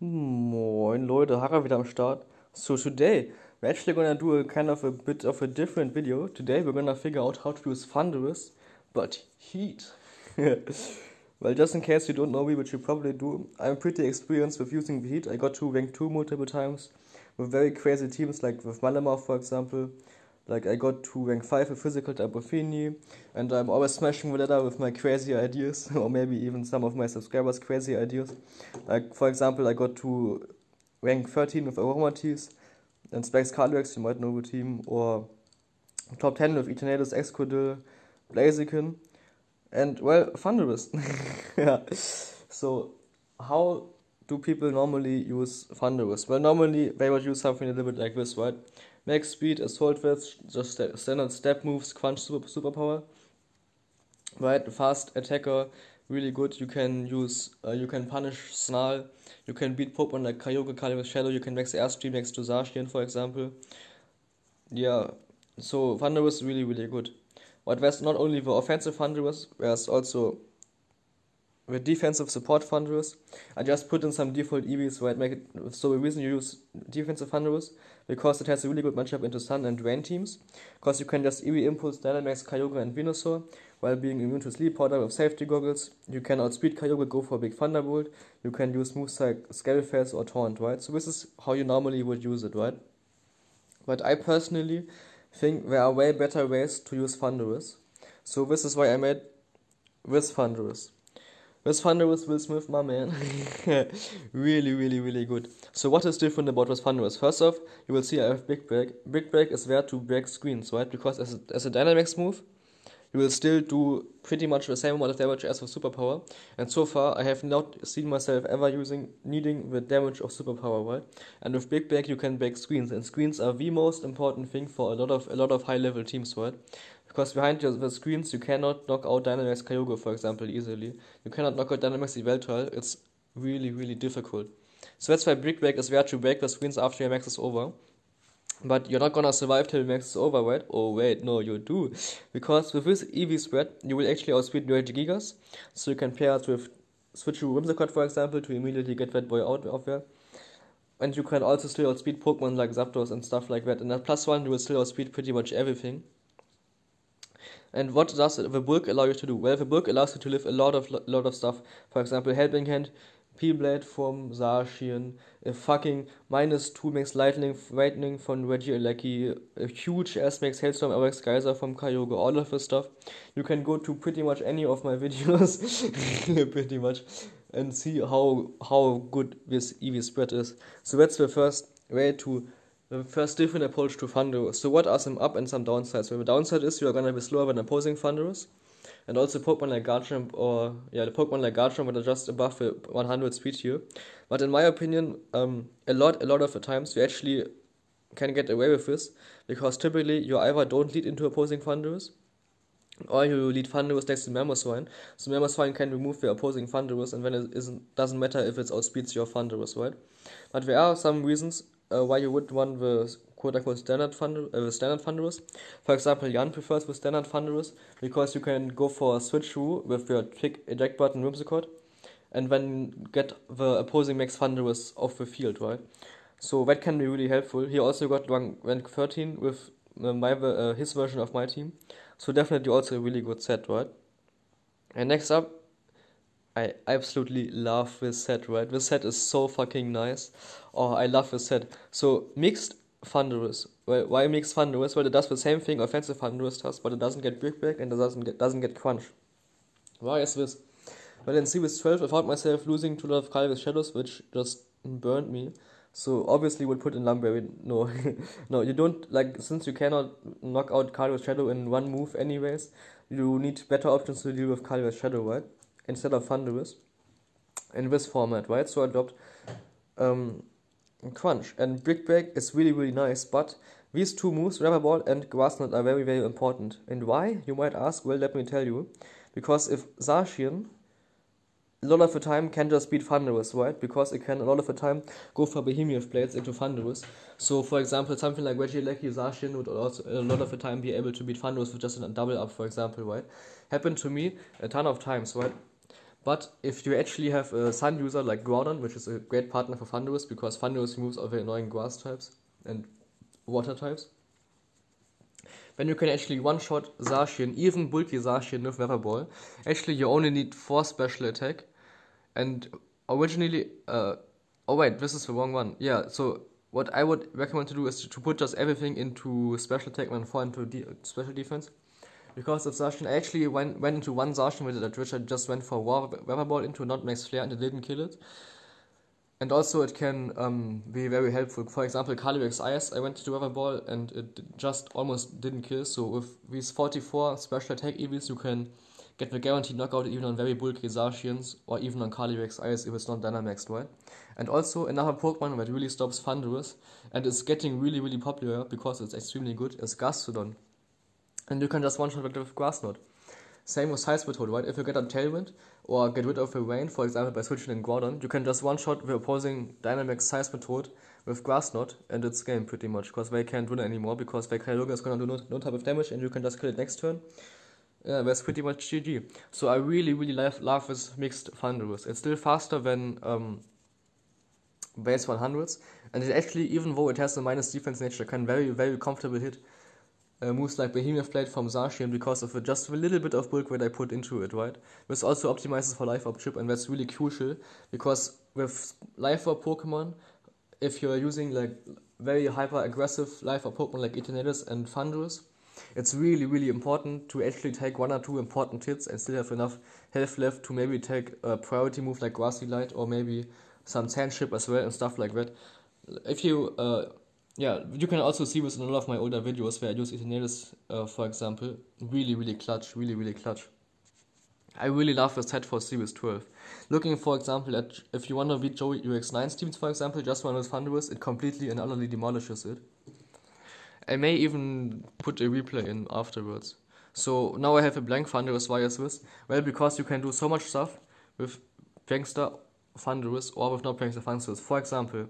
Moin Leute, Harra wieder am Start. So today, we're actually gonna do a kind of a bit of a different video. Today we're gonna figure out how to use Thunderus, but heat. Well, just in case you don't know me, which you probably do, I'm pretty experienced with using the heat. I got to rank 2 multiple times with very crazy teams, like with Malamar for example. Like I got to rank 5 with physical type Buffini, and I'm always smashing the ladder with my crazy ideas, or maybe even some of my subscribers' crazy ideas. Like for example, I got to rank 13 with Aromatis and Specs Calyrex, you might know the team, or top 10 with Eternatus, Excodil, Blaziken, and well, Thunderus. Yeah. So, how do people normally use Thunderus? Well, normally they would use something a little bit like this, right? Max speed, assault vest, just standard step moves, crunch superpower. Right, fast attacker, really good. You can use, you can punish Snarl. You can beat Pokemon like Kyogre, Calyrex, Shadow. You can max Airstream next to Zacian, for example. Yeah, so Thunderous is really, really good. But there's not only the offensive Thunderous, there's also the defensive support Thunderous. I just put in some default EVs where it make it so the reason you use defensive Thunderous because it has a really good matchup into Sun and Rain teams. Because you can just EV Impulse, Dynamax, Kyogre and Venusaur while being immune to Sleep Powder with safety goggles. You can outspeed Kyogre, go for a big Thunderbolt. You can use moves like Scaleface or Taunt, right? So this is how you normally would use it, right? But I personally think there are way better ways to use Thunderous. So this is why I made this Thunderous. This Thunderous Will Smith, my man. Really, really, really good. So what is different about this Thunderous? First off, you will see I have Big Break. Big Break is there to break screens, right? Because as a Dynamax move, you will still do pretty much the same amount of damage as with Superpower. And so far, I have not seen myself ever needing the damage of Superpower, right? And with Big Break, you can break screens, and screens are the most important thing for a lot of high level teams, right? Because behind the screens, you cannot knock out Dynamax Kyogre, for example, easily. You cannot knock out Dynamax Yveltal. It's really, really difficult. So that's why Big Break is there to break the screens after your max is over. But you're not gonna survive till max is over, right? Oh wait, no, you do. Because with this EV spread, you will actually outspeed your Gigas. So you can pair it with Switch Whimsicott, for example, to immediately get that boy out of there. And you can also still outspeed Pokemon like Zapdos and stuff like that. And at +1, you will still outspeed pretty much everything. And what does the bulk allow you to do? Well, the bulk allows you to live a lot of stuff. For example, Helping Hand, P-Blade from Zacian, a fucking -2 max lightning from Regieleki, a huge S max Hailstorm RX Geyser from Kyogre, all of this stuff. You can go to pretty much any of my videos, pretty much, and see how good this EV spread is. So that's the first different approach to Thunderous. So what are some up and some downsides? Well, the downside is you are gonna be slower than opposing Thunderous. And also Pokemon like Garchomp the Pokemon like Garchomp are just above the 100 speed here. But in my opinion, a lot of the times you actually can get away with this because typically you either don't lead into opposing Thunderous or you lead Thunderous next to Mamoswine. So Mamoswine can remove the opposing Thunderous and then it doesn't matter if it outspeeds your Thunderous, right? But there are some reasons why you would want the quote-unquote standard Thunderous. For example, Jan prefers the standard Thunderous because you can go for a switch through with your click eject button Whimsicott and then get the opposing max Thunderous off the field, right? So that can be really helpful. He also got rank 13 with his version of my team. So definitely also a really good set, right? And next up, I absolutely love this set, right? This set is so fucking nice. Oh, I love this set. So, mixed Thunderous. Well, why mixed Thunderous? Well, it does the same thing offensive Thunderous does, but it doesn't get Brick Break and it doesn't get Crunch. Why is this? Well, in Series 12, I found myself losing to a lot of Calyrex Shadows, which just burned me. So, obviously, would put in Lumberry. No, no, you don't, like, since you cannot knock out Calyrex Shadow in one move, anyways, you need better options to deal with Calyrex Shadow, right? Instead of Thunderous in this format, right? So I dropped Crunch, and Brick Break is really, really nice, but these two moves, Rubber Ball and Grass Knot, are very, very important. And why, you might ask? Well, let me tell you. Because if Zacian a lot of the time can just beat Thunderous, right? Because it can a lot of the time go for Behemoth Blades into Thunderous. So, for example, something like Regieleki Zacian would also a lot of the time be able to beat Thunderous with just a double up, for example, right? Happened to me a ton of times, right? But if you actually have a Sun user like Groudon, which is a great partner for Thunderus, because Thunderus removes all the annoying grass types and water types, then you can actually one-shot Zacian, even bulky Zacian with Weather Ball. Actually, you only need 4 special attack, and originally, oh wait, this is the wrong one. Yeah, so what I would recommend to do is to put just everything into special attack and 4 into special defense. Because of Zacian, I actually went into one Zacian with it, which I just went for Weather Ball into not max flare and it didn't kill it. And also it can be very helpful. For example, Calyrex Ice, I went to Weather Ball and it just almost didn't kill. So with these 44 special attack EVs, you can get the guaranteed knockout even on very bulky Zacians or even on Calyrex Ice if it's not Dynamaxed, right? And also another Pokemon that really stops Thunderus and is getting really popular because it's extremely good is Gastrodon. And you can just one-shot it with Grass Knot. Same with Size Method, right? If you get a Tailwind or get rid of a Rain, for example by switching in Groudon, you can just one-shot the opposing Dynamax Size Method with Grass Knot and it's game pretty much, because they can't win anymore, because their Kyogre is gonna do no type of damage and you can just kill it next turn. Yeah, that's pretty much GG. So I really love this mixed Thunderus. It's still faster than base 100s, and it actually, even though it has a minus defense nature, can very comfortable hit moves like Behemoth Blade from Zacian because of just a little bit of bulk that I put into it, right? This also optimizes for Life Orb chip, and that's really crucial because with Life Orb Pokemon, if you're using like very hyper aggressive Life Orb Pokemon like Eternatus and Thunderus, it's really important to actually take 1 or 2 important hits and still have enough health left to maybe take a priority move like Grassy Light or maybe some Sand Chip as well and stuff like that. If you yeah, you can also see this in a lot of my older videos where I use Eternatus, for example. Really clutch, really clutch. I really love the set for Series 12. Looking, for example, at if you want to beat Joey UX9's teams, for example, just one with Thunderus, it completely and utterly demolishes it. I may even put a replay in afterwards. So now I have a blank Thunderus. Why is this? Well, because you can do so much stuff with Prankster Thunderus or with not Prankster Thunderus. For example,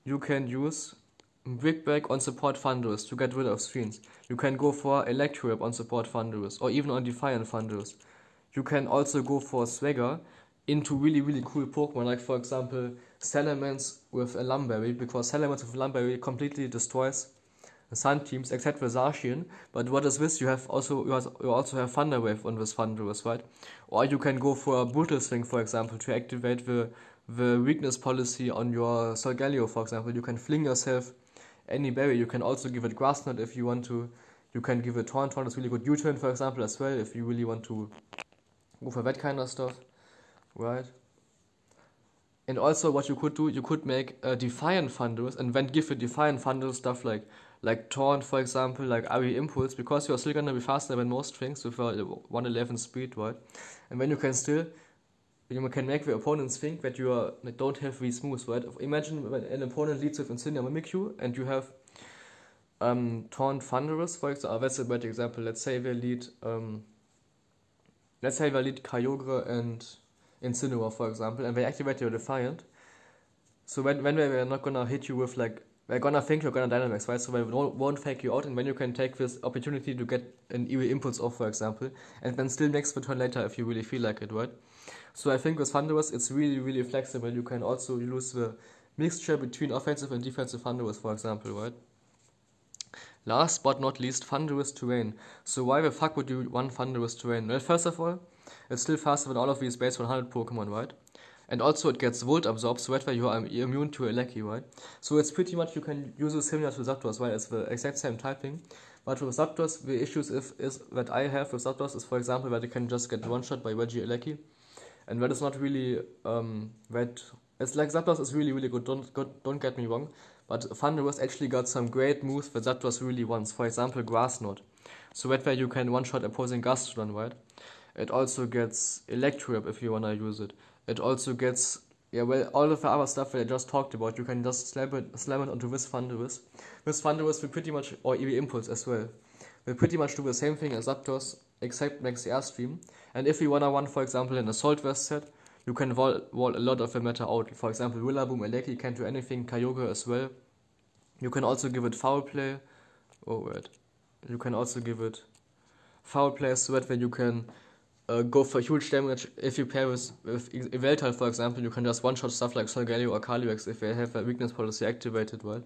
you can use Brick Break on support Thunderus to get rid of screens. You can go for Electroweb on support Thunderus or even on Defiant Thunderus. You can also go for Swagger into really cool Pokemon, like for example Salamence with a Lumberry, because Salamence with Lumberry completely destroys Sun teams except for Zacian. But what is this? You also have Thunder Wave on this Thunderus, right? Or you can go for a Brutal Swing, for example, to activate the weakness policy on your Solgaleo, for example. You can fling yourself any berry. You can also give it Grass Knot if you want to. You can give it Taunt. Taunt is really good. U-turn, for example, as well, if you really want to go for that kind of stuff, right? And also what you could do, you could make a Defiant Thunderus and then give a Defiant Thunderus stuff like Taunt, for example, like AoE Impulse, because you're still gonna be faster than most things with a 111 speed, right? And then you can make the opponents think that you don't have these moves, right? Imagine when an opponent leads with Incineroar Mimikyu and you have Taunt Thunderus, for example. That's a bad example. Let's say they lead Kyogre and Incineroar, for example, and they activate your Defiant. So when they're not gonna hit you with like, they're gonna think you're gonna Dynamax, right? So they won't fake you out, and then you can take this opportunity to get an EV Impulse off, for example, and then still next the turn later if you really feel like it, right? So I think with Thunderus it's really flexible. You can also use the mixture between offensive and defensive Thunderus, for example, right? Last but not least, Thunderus Terrain. So why the fuck would you want Thunderus Terrain? Well, first of all, it's still faster than all of these base 100 Pokemon, right? And also it gets Volt Absorb, so that way you are immune to a Lecky, right? So it's pretty much, you can use it similar to Zapdos, right? It's the exact same typing. But with Zapdos, the issues is that I have with Zapdos is, for example, that it can just get one-shot by Reggie Lecky. And that is not really, it's like Zapdos is really good, don't get me wrong. But Thunderus actually got some great moves that Zapdos really wants. For example, Grass Knot. So that way you can one-shot opposing Gastrodon, right? It also gets Electroweb if you wanna use it. It also gets, all of the other stuff that I just talked about. You can just slam it onto this Thunderus. This Thunderus will pretty much, or EV Impulse as well, will pretty much do the same thing as Zapdos, except makes the Airstream. And if you wanna run, for example, an Assault Vest set, you can wall a lot of the matter out. For example, Rillaboom, Eleki can do anything, Kyogre as well. You can also give it Foul Play. You can also give it Foul Play so that way you can go for huge damage if you pair with Eveltal, for example. You can just one-shot stuff like Solgaleo or Calyrex if they have a weakness policy activated, right?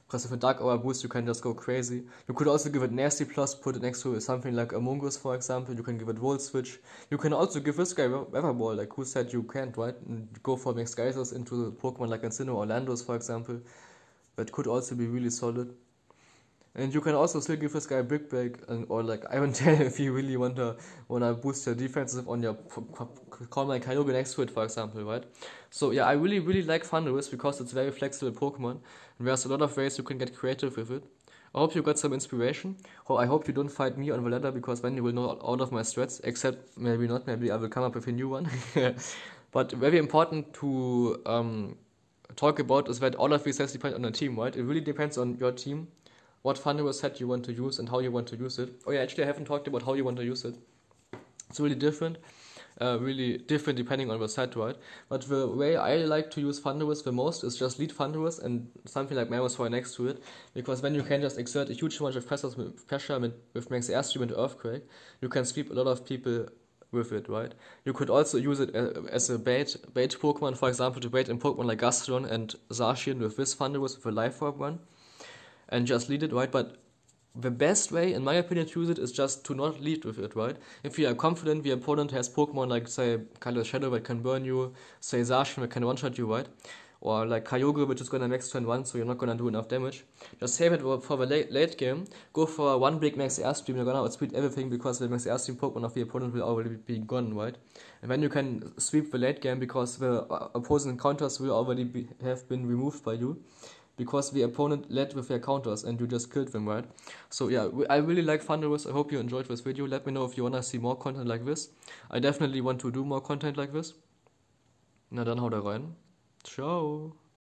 Because with a Dark Aura boost, you can just go crazy. You could also give it Nasty Plus, put it next to something like Amogus, for example. You can give it Volt Switch. You can also give this guy Weather Ball, like who said you can't, right? And go for Max Geysers into Pokemon like Encino or Landos, for example. That could also be really solid. And you can also still give this guy a Brick Break or like Iron Tail if you really wanna boost your defensive on your call like Kyogre next to it, for example, right? So yeah, I really like Thunderus because it's very flexible Pokemon and there's a lot of ways you can get creative with it. I hope you got some inspiration. I hope you don't fight me on the ladder because then you will know all of my strats, except maybe not, maybe I will come up with a new one. But very important to talk about is that all of these sets depend on the team, right? It really depends on your team, what Thunderus set you want to use and how you want to use it. Oh yeah, actually I haven't talked about how you want to use it. It's really different depending on the set, right? But the way I like to use Thunderus the most is just lead Thunderus and something like Mammoth next to it, because then you can just exert a huge amount of pressure with Max Airstream and Earthquake. You can sweep a lot of people with it, right? You could also use it as a bait Pokemon, for example, to bait in Pokemon like Gastrodon and Zacian with this Thunderus with a Life Orb one, and just lead it, right? But the best way, in my opinion, to use it is just to not lead with it, right? If you are confident the opponent has Pokemon like, say, Color Shadow that can burn you, say Zacian that can one-shot you, right? Or like Kyogre, which is gonna max turn 1, so you're not gonna do enough damage. Just save it for the late game. Go for one big Max Airstream, you're gonna outspeed everything because the Max Airstream Pokemon of the opponent will already be gone, right? And then you can sweep the late game because the opposing counters will already have been removed by you, because the opponent led with their counters and you just killed them, right? So yeah, I really like Thunderus. I hope you enjoyed this video. Let me know if you wanna see more content like this. I definitely want to do more content like this. Na dann haut rein. Ciao.